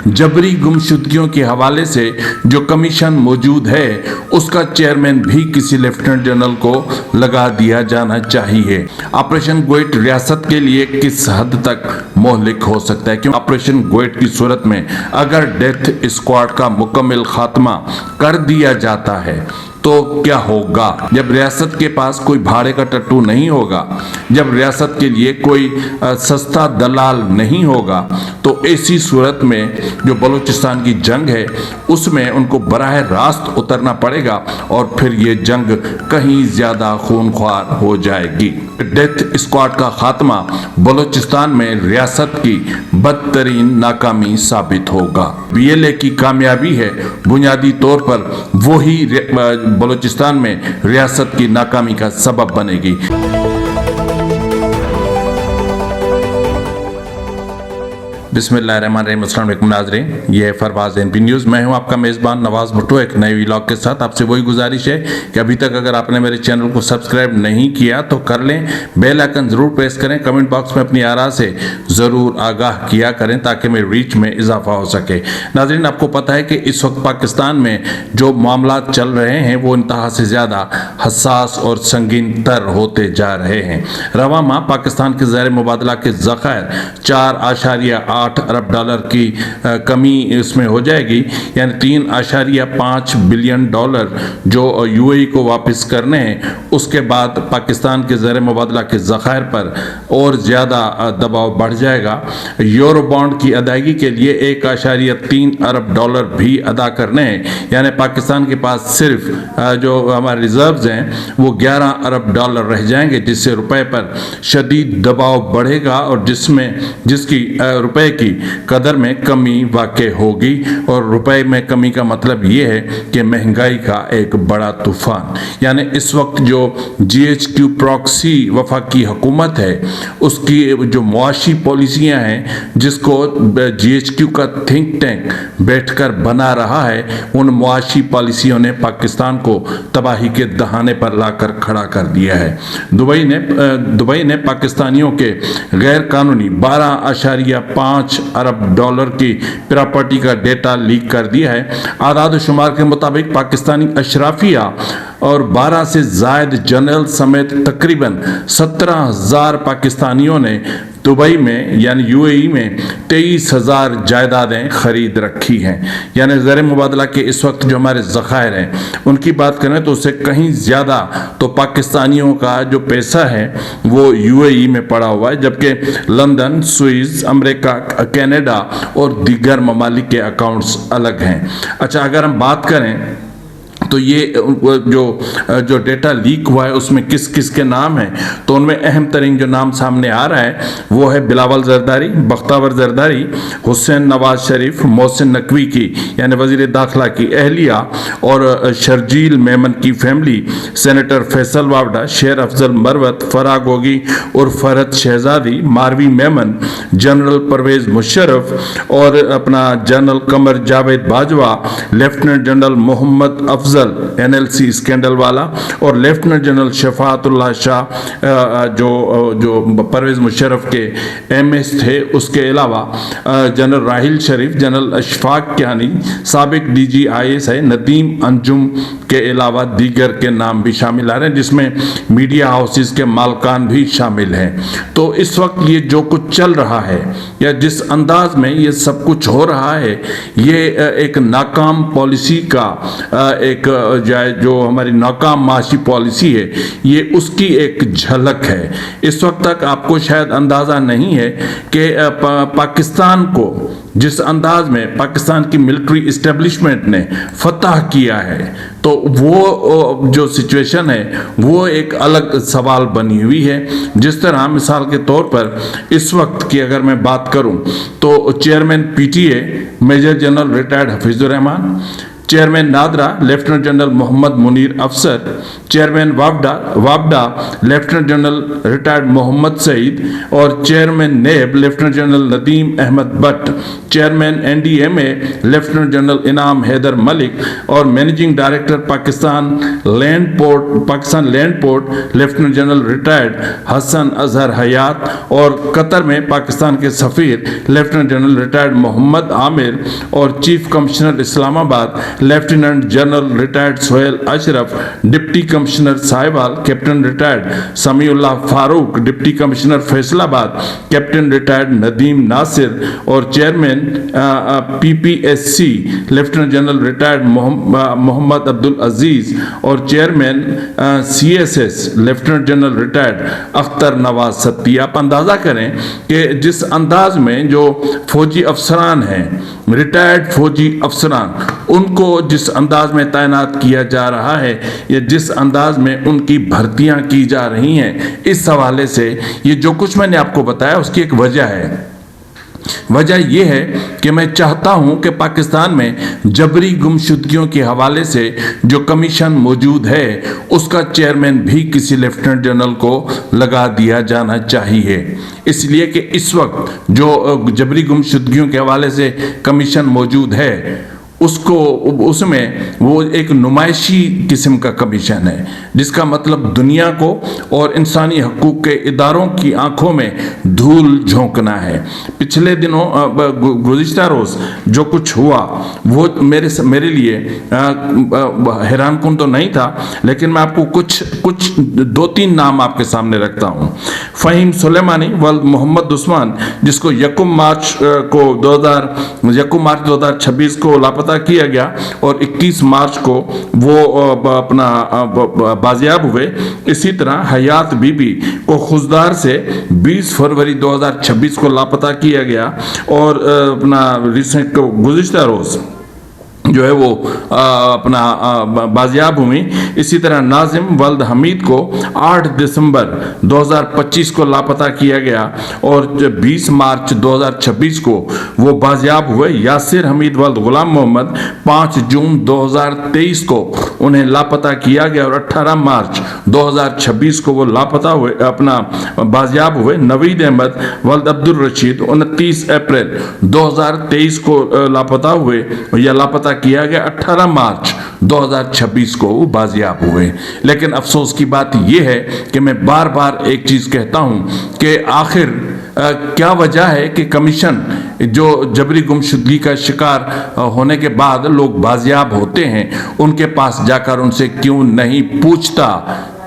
जबरी गुमशुदगियों के हवाले से जो कमीशन मौजूद है उसका चेयरमैन भी किसी लेफ्टिनेंट जनरल को लगा दिया जाना चाहिए। ऑपरेशन गोइट रियासत के लिए किस हद तक मोहलिक हो सकता है, क्योंकि ऑपरेशन गोइट की सूरत में अगर डेथ स्क्वाड का मुकम्मल खात्मा कर दिया जाता है तो क्या होगा। जब रियासत के पास कोई भाड़े का टट्टू नहीं होगा, जब रियासत के लिए कोई सस्ता दलाल नहीं होगा, तो ऐसी सूरत में जो बलूचिस्तान की जंग है उसमें उनको बराह रास्त उतरना पड़ेगा और फिर ये जंग कहीं ज्यादा खूनख्वार हो जाएगी। डेथ स्क्वाड का खात्मा बलूचिस्तान में रियासत की बदतरीन नाकामी साबित होगा। BLA की कामयाबी है बुनियादी तौर पर वही बलूचिस्तान में रियासत की नाकामी का सबब बनेगी। बिस्मिल्लाहिर्रहमानिर्रहीम, अस्सलाम वालेकुम नाज़रीन, ये है फरवाज NP न्यूज़। मैं हूं आपका मेज़बान नवाज़ भुट्टो एक नए व्लॉग के साथ। आपसे वही गुजारिश है कि अभी तक अगर आपने मेरे चैनल को सब्सक्राइब नहीं किया तो कर लें, बेल आइकन ज़रूर प्रेस करें, कमेंट बॉक्स में अपनी आरा से ज़रूर आगाह किया करें ताकि मेरी रीच में इजाफा हो सके। नाज़रीन, आपको पता है कि इस वक्त पाकिस्तान में जो मामला चल रहे हैं वो इंतहा से ज़्यादा हसास और संगीन तर होते जा रहे हैं। रवा माह पाकिस्तान के ज़र मुबादला के ज़खायर 4.8 अरब डॉलर की कमी इसमें हो जाएगी, यानी 3.5 बिलियन डॉलर जो UAE को वापस करने हैं। उसके बाद पाकिस्तान के ज़र मुबादला के ज़खायर पर और ज़्यादा दबाव बढ़ जाएगा। यूरो बॉन्ड की अदायगी के लिए 1.3 अरब डॉलर भी अदा करने हैं, यानी पाकिस्तान के पास सिर्फ जो हमारे रिजर्व्स हैं वो 11 अरब डॉलर रह जाएंगे, जिससे रुपए पर शदीद दबाव बढ़ेगा और जिसकी रुपए की कदर में कमी वाक़ होगी। और रुपए में कमी का मतलब ये है कि महंगाई का एक बड़ा तूफान, यानी इस वक्त जो GHQ प्रॉक्सी वफाकी हुकूमत है उसकी जो मुआशी पॉलिसियाँ हैं जिसको GHQ का थिंक टैंक बैठकर बना रहा है, उन मुआशी पॉलिसियों ने पाकिस्तान को तबाही के दहाने पर लाकर खड़ा कर दिया है। दुबई ने पाकिस्तानियों के गैर कानूनी 12.5 अरब डॉलर की प्रॉपर्टी का डेटा लीक कर दिया है। आदाद शुमार के मुताबिक पाकिस्तानी अशराफिया और 12 से ज़ायद जनरल समेत तकरीबन 17,000 पाकिस्तानियों ने दुबई में यानी UAE में 23,000 जायदादें खरीद रखी हैं। यानी ज़र मुबादला के इस वक्त जो हमारे ज़खायर हैं उनकी बात करें तो उससे कहीं ज़्यादा तो पाकिस्तानियों का जो पैसा है वो UAE में पड़ा हुआ है, जबकि लंदन, स्विस, अमेरिका, कनाडा और दीगर ममालिक के अकाउंट्स अलग हैं। अच्छा, अगर हम बात करें तो ये जो डेटा लीक हुआ है उसमें किस किस के नाम हैं, तो उनमें अहम तरीन जो नाम सामने आ रहा है वो है बिलावल जरदारी, बख्तावर जरदारी, हुसैन नवाज शरीफ, मोहसिन नकवी की यानी वजीर दाखिला की अहलिया और शर्जील मेमन की फैमिली, सेनेटर फैसल वावडा, शेर अफजल मरवत, फराह गोगी और फरहत शहजादी, मारवी मेमन, जनरल परवेज मुशर्रफ और अपना general Qamar Javed Bajwa, lieutenant general Mohammad Afzal NLC scandal वाला और लेफ्टिनेंट जनरल शफाअतुल्लाह शाह जो परवेज मुशर्रफ के MS थे। उसके अलावा जनरल राहिल शरीफ, जनरल अशफाक कियानी, साबिक DG IAS है, नदीम अंजुम के अलावा दीगर के नाम भी शामिल आ रहे हैं, जिसमें मीडिया हाउसेस के मालकान भी शामिल हैं। तो इस वक्त ये जो कुछ चल रहा है या जिस अंदाज में ये सब कुछ हो रहा है, ये एक नाकाम पॉलिसी का एक जो हमारी नाकाम माशी पॉलिसी है ये उसकी एक झलक है। इस वक्त तक आपको शायद अंदाज़ा नहीं है कि पाकिस्तान को जिस अंदाज में पाकिस्तान की मिलिट्री इस्टेब्लिशमेंट ने फतह किया है, तो वो जो सिचुएशन है वो एक अलग सवाल बनी हुई है। जिस तरह मिसाल के तौर पर इस वक्त की अगर मैं बात करूं तो chairman PTA major general retired Hafeezur Rehman, chairman NADRA lieutenant general Mohammad Munir Afsar, chairman वापडा lieutenant general retired Mohammad Saeed और chairman NAB lieutenant general Nadeem Ahmed Bhatt, chairman NDMA lieutenant general Inam Haider Malik और managing director Pakistan land port lieutenant general retired Hassan Azhar Hayat और कतर में पाकिस्तान के सफीर lieutenant general retired Mohammad Amir और chief commissioner Islamabad lieutenant general retired Sohail Ashraf, deputy commissioner Sahiwal captain retired Samiullah Farooq, deputy commissioner Faisalabad captain retired Nadeem Nasir और chairman PPSC lieutenant general retired Mohammad Abdul Aziz और chairman CSS lieutenant general retired Akhtar Nawaz Satti. आप अंदाज़ा करें कि जिस अंदाज में जो फौजी अफसरान हैं, रिटायर्ड फौजी अफसरान, उनको जिस अंदाज में तैनात किया जा रहा है या जिस अंदाज में उनकी भर्तियां की जा रही हैं, इस हवाले से ये जो कुछ मैंने आपको बताया उसकी एक वजह है। वजह यह है कि मैं चाहता हूं कि पाकिस्तान में जबरी गुमशुदगियों के हवाले से जो कमीशन मौजूद है उसका चेयरमैन भी किसी लेफ्टिनेंट जनरल को लगा दिया जाना चाहिए, इसलिए कि इस वक्त जो जबरी गुमशुदगियों के हवाले से कमीशन मौजूद है उसमें वो एक नुमाइशी किस्म का कमीशन है, जिसका मतलब दुनिया को और इंसानी हकूक़ के इदारों की आंखों में धूल झोंकना है। पिछले दिनों गुज़िश्ता रोज़ जो कुछ हुआ वो मेरे लिए हैरान कुन तो नहीं था, लेकिन मैं आपको कुछ 2-3 नाम आपके सामने रखता हूँ। फ़हीम सुलेमानी वल्द मोहम्मद उस्मान, जिसको 1 मार्च 2026 को लापता किया गया और 21 मार्च को वो अपना बाजियाब हुए। इसी तरह हयात बीबी को खुजदार से 20 फरवरी 2026 को लापता किया गया और अपना रिसेंट गुज़िश्ता रोज़ जो है वो अपना बाजियाब हुई। इसी तरह नाजिम वल्द हमीद को 8 दिसंबर 2025 को लापता किया गया और 20 मार्च 2026 को वो बाजियाब हुए। यासिर हमीद वल्द गुलाम मोहम्मद 5 जून 2023 को उन्हें लापता किया गया और 18 मार्च 2026 को वो लापता हुए अपना बाजियाब हुए। नवीद अहमद वल्द अब्दुल रशीद 29 अप्रैल 2023 को लापता हुए या लापता किया गया, 18 मार्च 2026 को वो बाजियाब हुए। लेकिन अफसोस की बात यह है कि मैं बार बार एक चीज़ कहता हूं कि आखिर क्या वजह है कि कमीशन जो जबरी गुमशुदगी का शिकार होने के बाद लोग बाजियाब होते हैं, उनके पास जाकर उनसे क्यों नहीं पूछता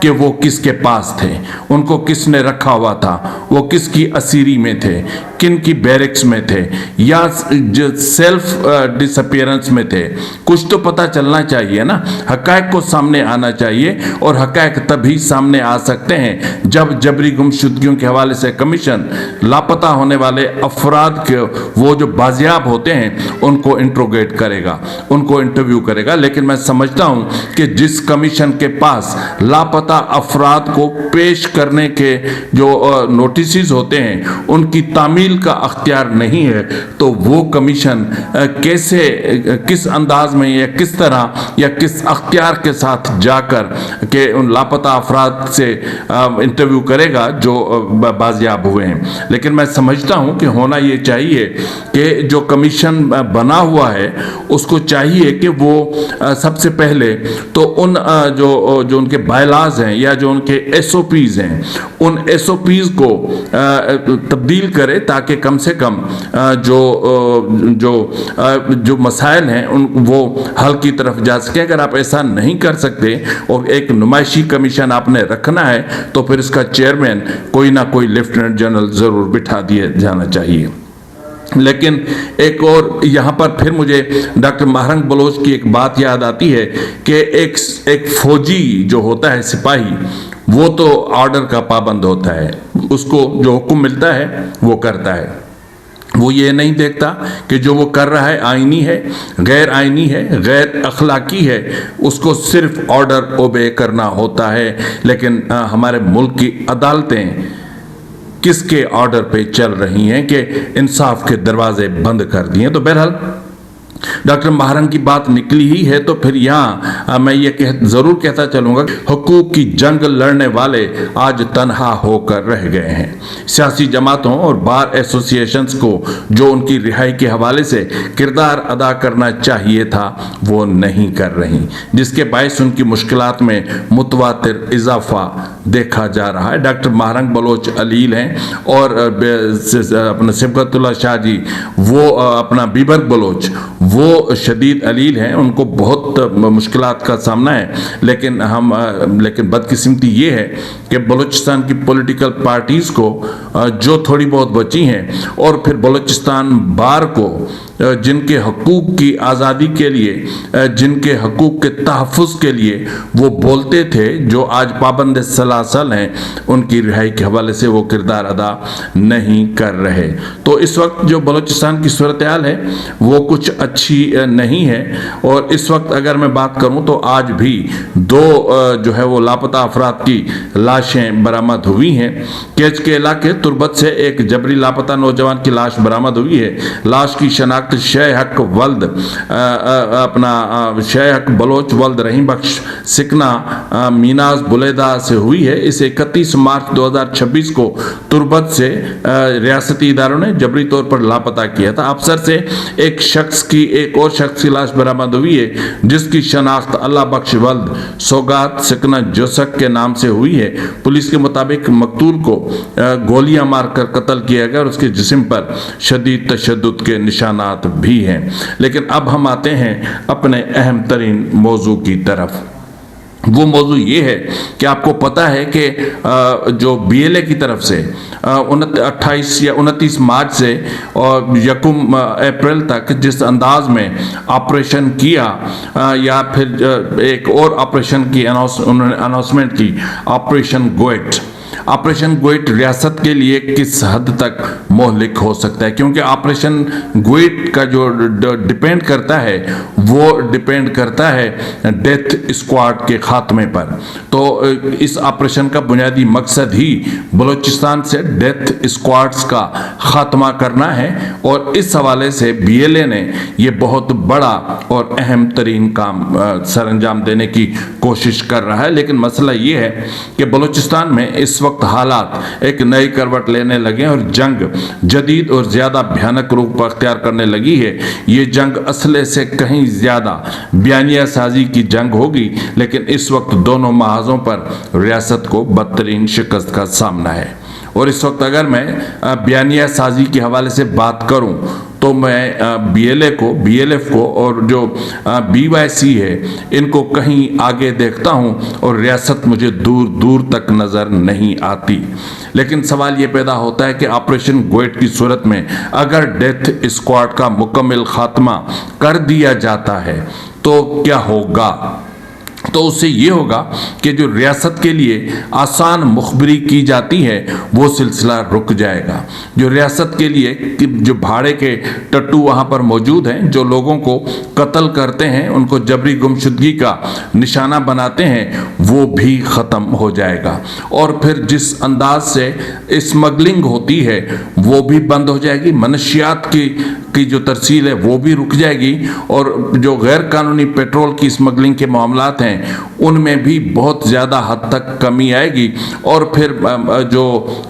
कि वो किसके पास थे, उनको किसने रखा हुआ था, वो किसकी असीरी में थे, किन की बैरिक्स में थे या सेल्फ डिसअपियरेंस में थे। कुछ तो पता चलना चाहिए ना, हकायक को सामने आना चाहिए और हकायक तभी सामने आ सकते हैं जब जबरी गुमशुदगियों के हवाले से कमीशन लापता होने वाले अफराद के वो जो बाजियाब होते हैं उनको इंट्रोगेट करेगा, उनको इंटरव्यू करेगा। लेकिन मैं समझता हूं कि जिस कमीशन के पास लापता अफराद को पेश करने के जो नोटिस होते हैं उनकी तामील का अख्तियार नहीं है, तो वो कमीशन कैसे, किस अंदाज में या किस तरह या किस अख्तियार के साथ जाकर के उन लापता अफराद से इंटरव्यू करेगा जो बाजियाब हुए हैं। लेकिन मैं समझता हूं कि होना ये चाहिए कि जो कमीशन बना हुआ है उसको चाहिए कि वो सबसे पहले तो उन जो उनके बायलाज हैं या जो उनके SOPs हैं, उन SOPs को तब्दील करे ताकि कम से कम जो मसाइल हैं वो हल की तरफ जा सके। अगर आप ऐसा नहीं कर सकते और एक नुमाइशी कमीशन आपने रखना है तो फिर इसका चेयरमैन कोई ना कोई लेफ्टिनेंट जनरल ज़रूर बिठा दिया जाना चाहिए। लेकिन एक और यहाँ पर फिर मुझे डॉक्टर महरंग बलोच की एक बात याद आती है कि एक फौजी जो होता है, सिपाही, वो तो ऑर्डर का पाबंद होता है, उसको जो हुक्म मिलता है वो करता है। वो ये नहीं देखता कि जो वो कर रहा है आईनी है, गैर आईनी है, गैर अखलाकी है, उसको सिर्फ ऑर्डर ओबे करना होता है। लेकिन हमारे मुल्क की अदालतें किसके ऑर्डर पे चल रही हैं कि इंसाफ के दरवाजे बंद कर दिए। तो बहरहाल डॉक्टर महारंग की बात निकली ही है तो फिर यहाँ मैं ये जरूर कहता चलूंगा, हुकूक की जंग लड़ने वाले आज तन्हा होकर रह गए हैं। सियासी जमातों और बार एसोसिएशंस को जो उनकी रिहाई के हवाले से किरदार अदा करना चाहिए था वो नहीं कर रही, जिसके बायस उनकी मुश्किलात में मुतवातिर इजाफा देखा जा रहा है। डॉक्टर महारंग बलोच अलील हैं और अपना सिबगतुल्लाह शाह जी वो अपना बीबर बलोच वो शदीद अलील हैं, उनको बहुत मुश्किलात का सामना है। लेकिन बदकिस्मती ये है कि बलूचिस्तान की पॉलिटिकल पार्टीज़ को जो थोड़ी बहुत बची हैं और फिर बलूचिस्तान बार को जिनके हकूक़ की आज़ादी के लिए, जिनके हकूक़ के तहफ़्फ़ुज़ के लिए वो बोलते थे, जो आज पाबंद सलासल हैं, उनकी रिहाई के हवाले से वो किरदार अदा नहीं कर रहे। तो इस वक्त जो बलूचिस्तान की सूरत हाल है वो कुछ अच्छी नहीं है। और इस वक्त अगर मैं बात करूं तो आज भी दो जो है वो लापता अफराद की लाशें बरामद हुई हैं। केच के इलाके तुर्बत से एक जबरी लापता नौजवान की लाश बरामद हुई है। लाश की शनाख्त शेह हक वल्द शेह हक बलोच वल्द रहीम बख्श सिकना मीनाज बुलेदा से हुई है। इसे 31 मार्च 2026 को तुर्बत से रियासती इदारों ने जबरी तौर पर लापता किया था। अफसर से एक और शख्स की लाश बरामद हुई है, जिसकी शनाख्त अल्लाह बख्श वल्द सौगात सिकना जोसक के नाम से हुई है। पुलिस के मुताबिक मकतूल को गोलियां मारकर कत्ल किया गया और उसके जिस्म पर शदीद तशद्दुद के निशानात भी हैं। लेकिन अब हम आते हैं अपने अहम तरीन मौजू की तरफ। वो मौजू ये है कि आपको पता है कि जो BLA की तरफ से 28 या 29 मार्च से और 1 अप्रैल तक जिस अंदाज में ऑपरेशन किया, या फिर एक और ऑपरेशन की उन्होंने अनाउंसमेंट की, ऑपरेशन गोइट रियासत के लिए किस हद तक मोहलिक हो सकता है, क्योंकि ऑपरेशन गोइट का जो डिपेंड करता है डेथ स्क्वाड के खात्मे पर। तो इस ऑपरेशन का बुनियादी मकसद ही बलूचिस्तान से डेथ स्क्वाड्स का खात्मा करना है और इस हवाले से BLA ने ये बहुत बड़ा और अहम तरीन काम सरअंजाम देने की कोशिश कर रहा है। लेकिन मसला ये है कि बलूचिस्तान में इस वक्त हालात एक नई करवट लेने लगे और जंग जदीद और ज़्यादा भयानक रूप अख्तियार करने लगी है। ये जंग असले से कहीं ज़्यादा बयानिया साजी की जंग होगी, लेकिन इस वक्त दोनों महाजों पर रियासत को बदतरीन शिकस्त का सामना है। और इस वक्त अगर मैं बयानिया साजी के हवाले से बात करूं तो मैं BLF को और जो BYC है इनको कहीं आगे देखता हूं और रियासत मुझे दूर दूर तक नज़र नहीं आती। लेकिन सवाल ये पैदा होता है कि ऑपरेशन गोइट की सूरत में अगर डेथ स्क्वाड का मुकम्मल खात्मा कर दिया जाता है तो क्या होगा? तो उससे ये होगा कि जो रियासत के लिए आसान मुखबरी की जाती है वो सिलसिला रुक जाएगा। जो रियासत के लिए जो भाड़े के टट्टू वहाँ पर मौजूद हैं, जो लोगों को कत्ल करते हैं, उनको जबरी गुमशुदगी का निशाना बनाते हैं, वो भी ख़त्म हो जाएगा। और फिर जिस अंदाज से स्मगलिंग होती है वो भी बंद हो जाएगी। मनशियात की जो तरसील है वो भी रुक जाएगी और जो गैर कानूनी पेट्रोल की स्मगलिंग के मामलात हैं उनमें भी बहुत ज़्यादा हद तक कमी आएगी। और फिर जो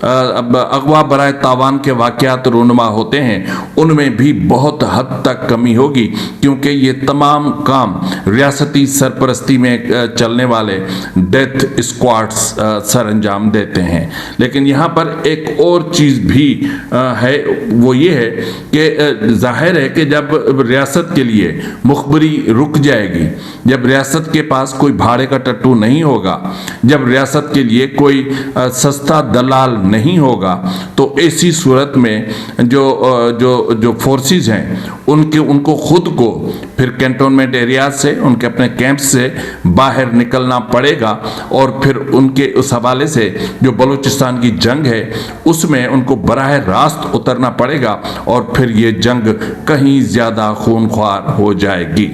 अगवा बराए तावान के वाक़यात रूनुमा होते हैं उनमें भी बहुत हद तक कमी होगी, क्योंकि ये तमाम काम रियासती सरपरस्ती में चलने वाले डेथ स्क्वाड्स सर अंजाम देते हैं। लेकिन यहाँ पर एक और चीज़ भी है, वो ये है कि जाहिर है कि जब रियासत के लिए मुखबरी रुक जाएगी, जब रियासत के पास कोई भाड़े का टट्टू नहीं होगा, जब रियासत के लिए कोई सस्ता दलाल नहीं होगा, तो ऐसी सूरत में जो फोर्सेस हैं उनको खुद को फिर कैंटोनमेंट एरियाज से, उनके अपने कैंप्स से बाहर निकलना पड़ेगा। और फिर उनके उस हवाले से जो बलूचिस्तान की जंग है उसमें उनको बराह रास्त उतरना पड़ेगा और फिर ये जंग कहीं ज़्यादा खूनख्वार हो जाएगी।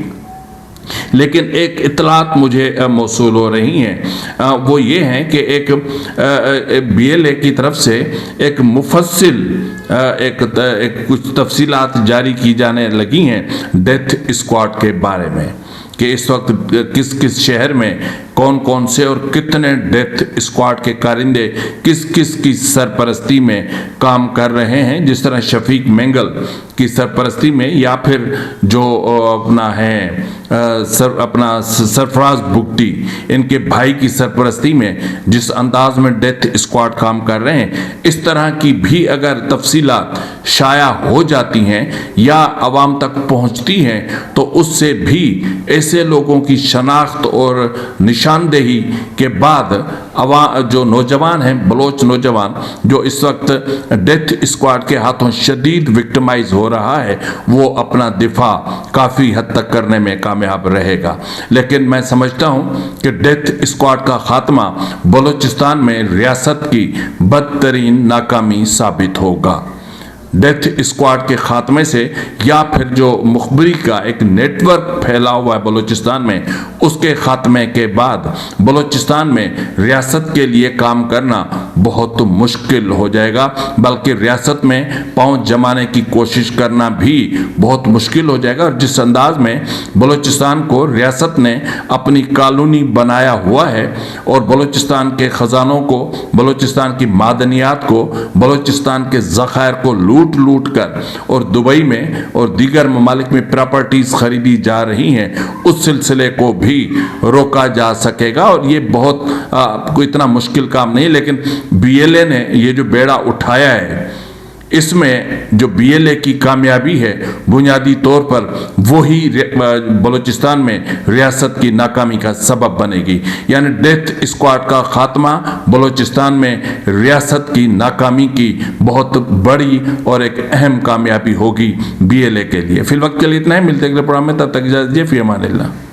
لیکن ایک اطلاعات مجھے موصول ہو رہی ہیں، وہ یہ ہیں کہ ایک BLA کی طرف سے ایک مفصل ایک کچھ تفصیلات جاری کی جانے لگی ہیں ڈیتھ اسکواڈ کے بارے میں، کہ اس وقت کس کس شہر میں کون کون سے اور کتنے ڈیتھ اسکواڈ کے کارندے کس کس کی سرپرستی میں کام کر رہے ہیں، جس طرح شفیق مینگل کی سرپرستی میں، یا پھر جو اپنا ہے اپنا سرفراز بگٹی ان کے بھائی کی سرپرستی میں جس انداز میں ڈیتھ اسکواڈ کام کر رہے ہیں، اس طرح کی بھی اگر تفصیلات شائع ہو جاتی ہیں یا عوام تک پہنچتی ہیں تو اس سے بھی ایسے لوگوں کی شناخت اور نشاندہی کے بعد جو نوجوان ہیں، بلوچ نوجوان جو اس وقت ڈیتھ اسکواڈ کے ہاتھوں شدید وکٹمائز ہو رہا ہے، وہ اپنا دفاع کافی حد تک کرنے میں کامیاب رہے گا۔ لیکن میں سمجھتا ہوں کہ ڈیتھ اسکواڈ کا خاتمہ بلوچستان میں ریاست کی بدترین ناکامی ثابت ہوگا۔ ڈیتھ اسکواڈ کے خاتمے سے یا پھر جو مخبری کا ایک نیٹ ورک پھیلا ہوا ہے بلوچستان میں، اس کے خاتمے کے بعد بلوچستان میں ریاست کے لیے کام کرنا بہت مشکل ہو جائے گا، بلکہ ریاست میں پاؤں جمانے کی کوشش کرنا بھی بہت مشکل ہو جائے گا۔ اور جس انداز میں بلوچستان کو ریاست نے اپنی کالونی بنایا ہوا ہے اور بلوچستان کے خزانوں کو، بلوچستان کی معدنیات کو، بلوچستان کے ذخائر کو لوٹ کر اور دبئی میں اور دیگر ممالک میں پراپرٹیز خریدی جا رہی ہیں، اس سلسلے کو بھی روکا جا سکے گا۔ اور یہ بہت کوئی اتنا مشکل کام نہیں، لیکن BLA نے یہ جو بیڑا اٹھایا ہے، اس میں جو BLA کی کامیابی ہے بنیادی طور پر وہی بلوچستان میں ریاست کی ناکامی کا سبب بنے گی، یعنی ڈیتھ اسکواڈ کا خاتمہ بلوچستان میں ریاست کی ناکامی کی بہت بڑی اور ایک اہم کامیابی ہوگی BLA کے لیے۔ فی الوقت کے لیے اتنا ہی، ملتے ہیں اگلے پروگرام میں، تب تک اجازت دیجیے، فی امان اللہ۔